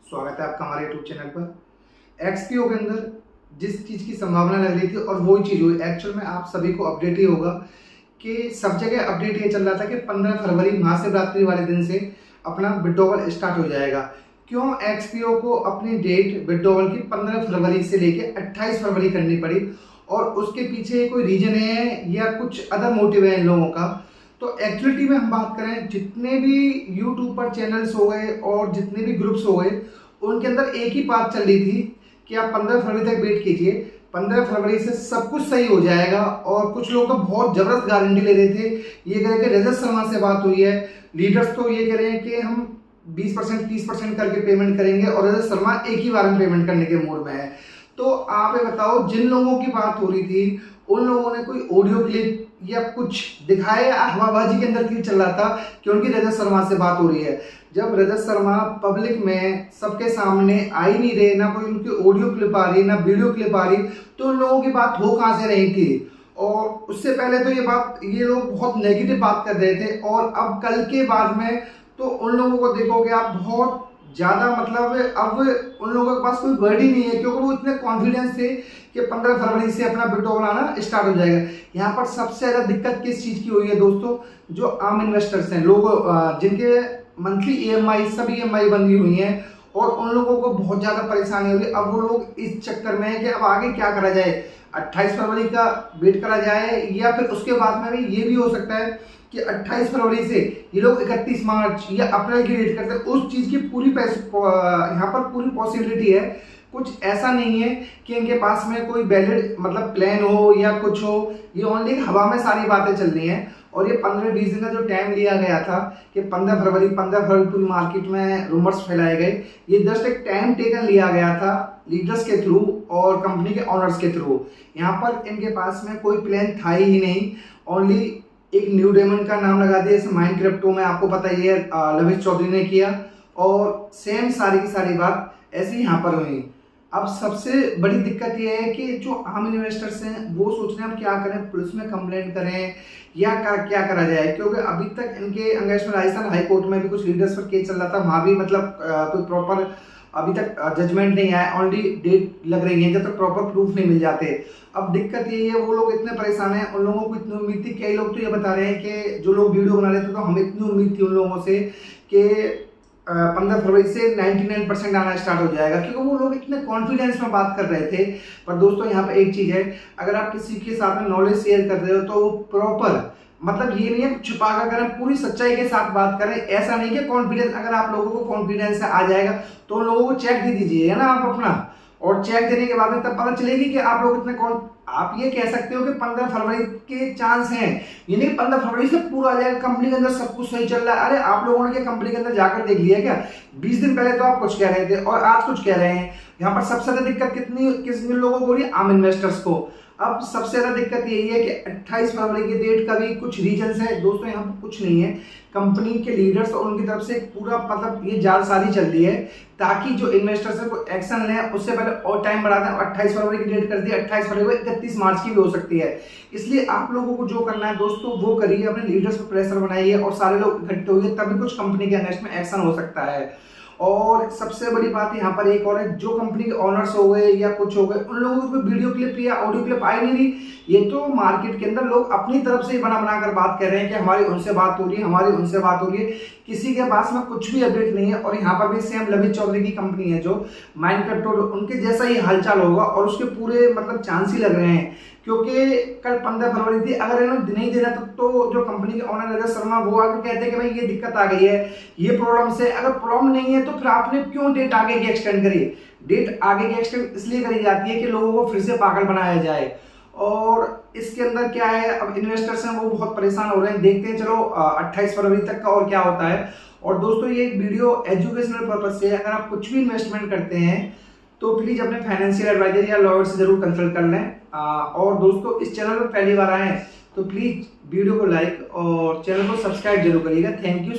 स्वागत है आपका हमारे यूट्यूब चैनल पर। एक्सपीओ के अंदर जिस चीज़ की संभावना लग रही थी और वही चीज़ हुई। एक्चुअल में आप सभी को अपडेट ही होगा कि सब जगह अपडेट ये चल रहा था कि 15 फरवरी महाशिवरात्रि वाले दिन से अपना विड्रॉवल स्टार्ट हो जाएगा। क्यों एक्सपीओ को अपनी डेट विड्रॉवल की 15 फरवरी से लेके 28 फरवरी करनी पड़ी और उसके पीछे कोई रीजन है या कुछ अदर मोटिव है इन लोगों का? तो एक्चुअलिटी में हम बात करें, जितने भी यूट्यूब पर चैनल्स हो गए और जितने भी ग्रुप्स हो गए, उनके अंदर एक ही बात चल रही थी कि आप 15 फरवरी तक वेट कीजिए, 15 फरवरी से सब कुछ सही हो जाएगा। और कुछ लोग तो बहुत जबरदस्त गारंटी ले रहे थे। ये कह रहे कि रजत शर्मा से बात हुई है, लीडर्स तो ये कह रहे हैं कि हम 20% 30% करके पेमेंट करेंगे और रजत शर्मा एक ही बार में पेमेंट करने के मूड में है। तो आप ये बताओ, जिन लोगों की बात हो रही थी उन लोगों ने कोई ऑडियो क्लिप या कुछ दिखाया? हवाबाजी के अंदर क्यों चल रहा था कि उनकी रजत शर्मा से बात हो रही है, जब रजत शर्मा पब्लिक में सबके सामने आ ही नहीं रहे, ना कोई उनकी ऑडियो क्लिप आ रही ना वीडियो क्लिप आ रही, तो उन लोगों की बात हो कहाँ से रही थी? और उससे पहले तो ये लोग बहुत नेगेटिव बात कर रहे थे और अब कल के बाद में तो उन लोगों को देखोगे आप बहुत ज़्यादा, मतलब अब उन लोगों के पास कोई वर्ड ही नहीं है, क्योंकि वो इतने कॉन्फिडेंस थे कि 15 फरवरी से अपना विड्रॉवल आना स्टार्ट हो जाएगा। यहाँ पर सबसे ज़्यादा दिक्कत किस चीज़ की हुई है दोस्तों? जो आम इन्वेस्टर्स हैं, लोग जिनके मंथली ईएमआई सब ईएमआई बंदी हुई हैं और उन लोगों को बहुत ज़्यादा परेशानी हो रही है। अब वो लोग इस चक्कर में है कि अब आगे क्या करा जाए, 28 फरवरी का वेट करा जाए या फिर उसके बाद में भी ये भी हो सकता है कि 28 फरवरी से ये लोग 31 मार्च या अप्रैल की डेट करते हैं। उस चीज़ की पूरी यहाँ पर पूरी पॉसिबिलिटी है। कुछ ऐसा नहीं है कि इनके पास में कोई वैलिड मतलब प्लान हो या कुछ हो, ये ओनली हवा में सारी बातें चल रही हैं। और ये 15-20 दिन का जो टाइम लिया गया था कि 15 फरवरी पूरी मार्केट में रूमर्स फैलाए गए, ये जस्ट एक टाइम टेकन लिया गया था लीडर्स के थ्रू और कंपनी के ऑनर्स के थ्रू। यहाँ पर इनके पास में कोई प्लान था ही नहीं, ओनली एक न्यू डायमंड का नाम लगा दिया, जैसे माइंड क्रिप्टो में आपको पता ही है लविश चौधरी ने किया, और सेम सारी की सारी बात ऐसी यहाँ पर हुई। अब सबसे बड़ी दिक्कत ये है कि जो आम इन्वेस्टर्स हैं वो सोच रहे हैं हम क्या करें, पुलिस में कंप्लेंट करें या क्या करा जाए, क्योंकि अभी तक इनके अगेंस्ट में राजस्थान हाई कोर्ट में भी कुछ लीडर्स पर केस चल रहा था, वहाँ भी मतलब कोई प्रॉपर अभी तक जजमेंट नहीं आया, ऑलरेडी डेट लग रही है जब तक प्रॉपर प्रूफ नहीं मिल जाते। अब दिक्कत यही है, वो लोग इतने परेशान हैं, उन लोगों को इतनी उम्मीद थी, कई लोग तो ये बता रहे हैं कि जो लोग वीडियो बना रहे थे तो हमें इतनी उम्मीद थी उन लोगों से कि 15 फरवरी से 99% आना स्टार्ट हो जाएगा, क्योंकि वो लोग इतने कॉन्फिडेंस में बात कर रहे थे। पर दोस्तों यहाँ पे एक चीज़ है, अगर आप किसी के साथ में नॉलेज शेयर कर रहे हो तो प्रॉपर, मतलब ये नहीं है छुपा कर करें, पूरी सच्चाई के साथ बात करें। ऐसा नहीं कि कॉन्फिडेंस, अगर आप लोगों को कॉन्फिडेंस आ जाएगा तो उन लोगों को चेक दे दीजिए ना आप अपना, और चेक देने के बाद में तब पता चलेगी कि आप लोग इतने आप ये कह सकते हो कि 15 फरवरी के चांस हैं, ये नहीं 15 फरवरी से पूरा आ जाएगा, कंपनी के अंदर सब कुछ सही चल रहा है। अरे आप लोगों ने क्या कंपनी के अंदर जाकर देख लिया क्या? 20 दिन पहले तो आप कुछ कह रहे थे और आज कुछ कह रहे हैं। यहाँ पर सबसे ज्यादा दिक्कत किस लोगों को हो रही है? आम इन्वेस्टर्स को। अब सबसे ज्यादा दिक्कत यही है कि 28 फरवरी की डेट का भी कुछ रीजंस है दोस्तों, यहाँ पर कुछ नहीं है। कंपनी के लीडर्स और उनकी तरफ से पूरा मतलब ये जालसाजी चल रही है ताकि जो इन्वेस्टर्स है वो एक्शन लें, उससे पहले और टाइम बढ़ा दें। 28 फरवरी की डेट कर दी, 28 फरवरी को 31 मार्च की भी हो सकती है। इसलिए आप लोगों को जो करना है दोस्तों वो करिए, अपने लीडर्स पर प्रेशर बनाइए और सारे लोग इकट्ठे होइए, तभी कुछ कंपनी के अगेंस्ट में एक्शन हो सकता है। और सबसे बड़ी बात यहाँ पर एक और है, जो कंपनी के ऑनर्स हो गए या कुछ हो गए, उन लोगों को वीडियो क्लिप या ऑडियो क्लिप आई नहीं रही। ये तो मार्केट के अंदर लोग अपनी तरफ से बना कर बात कर रहे हैं कि हमारी उनसे बात हो रही है, हमारी उनसे बात हो रही है, किसी के पास में कुछ भी अपडेट नहीं है। और यहाँ पर भी सेम लविश चौधरी की कंपनी है जो माइंड क्रिप्टो, उनके जैसा ही हालचाल होगा और उसके पूरे मतलब चांस ही लग रहे हैं, क्योंकि कल 15 फरवरी थी। अगर इन्होंने नहीं देना तो जो कंपनी के ऑनर रजत शर्मा वो आकर कहते हैं कि भाई ये दिक्कत आ गई है, ये प्रॉब्लम से, अगर प्रॉब्लम नहीं है तो फिर आपने क्यों डेट आगे की एक्सटेंड करी? डेट आगे की एक्सटेंड इसलिए करी जाती है कि लोगों को फिर से पागल बनाया जाए। और इसके अंदर क्या है, अब इन्वेस्टर्स हैं वो बहुत परेशान हो रहे हैं, देखते हैं चलो 28 फरवरी तक का और क्या होता है। और दोस्तों ये वीडियो एजुकेशनल पर्पज से, अगर आप कुछ भी इन्वेस्टमेंट करते हैं तो प्लीज अपने फाइनेंशियल एडवाइजर या लॉयर से जरूर कंसल्ट कर लें। और दोस्तों इस चैनल पर पहली बार आए तो प्लीज वीडियो को लाइक और चैनल को सब्सक्राइब जरूर करिएगा। Thank you.